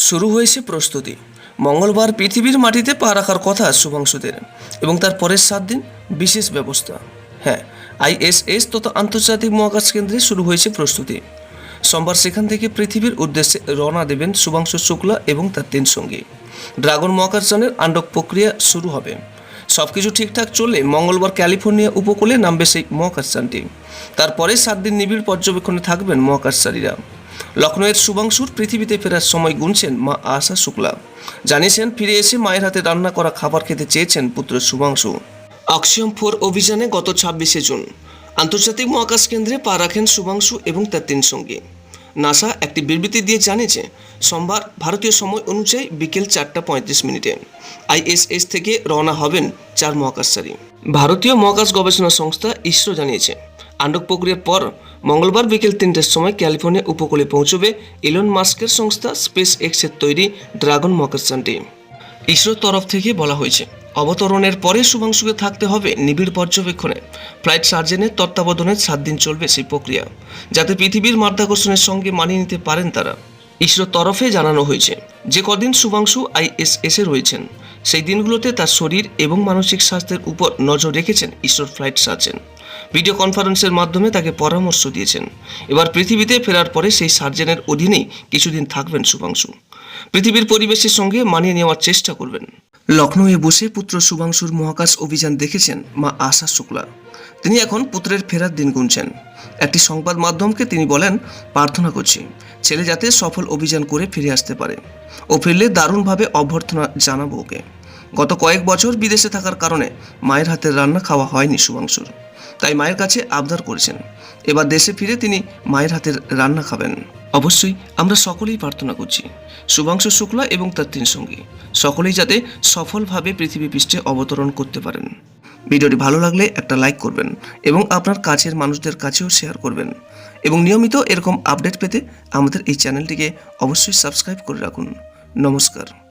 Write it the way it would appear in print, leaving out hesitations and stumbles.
শুরু হয়েছে প্রস্তুতি। মঙ্গলবার পৃথিবীর মাটিতে পা রাখার কথা শুভাংশুদের, এবং তার পরের 7 দিন বিশেষ ব্যবস্থা। হ্যাঁ, আইএসএস তথা আন্তর্জাতিক মহাকাশ কেন্দ্রে শুরু হয়েছে প্রস্তুতি। সোমবার সেখান থেকে পৃথিবীর উদ্দেশ্যে রওনা দেবেন শুভাংশু শুক্লা এবং তার 3 সঙ্গী। ড্রাগন মহাকাশযানের আন্ডক প্রক্রিয়া শুরু হবে। সবকিছু ঠিকঠাক চললে মঙ্গলবার ক্যালিফোর্নিয়া উপকূলে নামবে সেই মহাকাশযানটি। তারপরে 7 দিন নিবিড় পর্যবেক্ষণে থাকবেন মহাকাশচারীরা। লখনৌয়ের শুভাংশুর পৃথিবীতে ফেরার সময় গুনছেন মা আশা শুক্লা। জানিয়েছেন, ফিরে এসে মায়ের হাতে রান্না করা খাবার খেতে চেয়েছেন পুত্র শুভাংশু। অক্সিয়াম 4 অভিযানে গত 26শে জুন আন্তর্জাতিক মহাকাশ কেন্দ্রে পা রাখেন শুভাংশু এবং তার 3 সঙ্গী। নাসা একটি বিবৃতি দিয়ে জানিয়েছে, সোমবার ভারতীয় সময় অনুযায়ী বিকেল 4:35 আইএসএস থেকে রওনা হবেন 4 মহাকাশচারী। ভারতীয় মহাকাশ গবেষণা সংস্থা ইসরো জানিয়েছে, আন্ডক প্রক্রিয়ার পর মঙ্গলবার বিকেল 3টের সময় ক্যালিফোর্নিয়া উপকূলে পৌঁছবে ইলন মাস্কের সংস্থা স্পেস এক্সের তৈরি ড্রাগন মহাকাশযানটি। ইসরোর তরফ থেকে বলা হয়েছে, অবতরণের পরে শুভাংশুকে থাকতে হবে নিবিড় পর্যবেক্ষণে। ফ্লাইট সার্জেনের তত্ত্বাবধানে 7 দিন চলবে সেই প্রক্রিয়া, যাতে পৃথিবীর মাধ্যাকর্ষণের সঙ্গে মানিয়ে নিতে পারেন তারা। ইসরোর তরফে জানানো হয়েছে, যে কদিন শুভাংশু আইএসএসে রয়েছেন সেই দিনগুলোতে তার শরীর এবং মানসিক স্বাস্থ্যের উপর নজর রেখেছেন ইসরোর ফ্লাইট সার্জন। ভিডিও কনফারেন্সের মাধ্যমে তাকে পরামর্শ দিয়েছেন। এবার পৃথিবীতে ফেরার পরে সেই সার্জেনের অধীনেই কিছুদিন থাকবেন শুভাংশু। পৃথিবীর পরিবেশের সঙ্গে মানিয়ে নেওয়ার চেষ্টা করবেন। লখনৌয়ে বসে পুত্র শুভাংশুর মহাকাশ অভিযান দেখেছেন মা আশা শুক্লা। তিনি এখন পুত্রের ফেরার দিন গুনছেন। একটি সংবাদ মাধ্যমকে তিনি বলেন, প্রার্থনা করছি ছেলে যাতে সফল অভিযান করে ফিরে আসতে পারে। ও ফিরলে দারুণভাবে অভ্যর্থনা জানাবো ওকে। গত কয়েক বছর বিদেশে থাকার কারণে মায়ের হাতের রান্না খাওয়া হয়নি শুভাংশুর, তাই মায়ের কাছে আবদার করেছেন এবার দেশে ফিরে তিনি মায়ের হাতের রান্না খাবেন। অবশ্যই আমরা সকলেই প্রার্থনা করছি শুভাংশু শুক্লা এবং তার 3 সঙ্গী সকলেই যাতে সফলভাবে পৃথিবী পৃষ্ঠে অবতরণ করতে পারেন। ভিডিওটি ভালো লাগলে একটা লাইক করবেন এবং আপনার কাছের মানুষদের কাছেও শেয়ার করবেন, এবং নিয়মিত এরকম আপডেট পেতে আমাদের এই চ্যানেলটিকে অবশ্যই সাবস্ক্রাইব করে রাখুন। নমস্কার।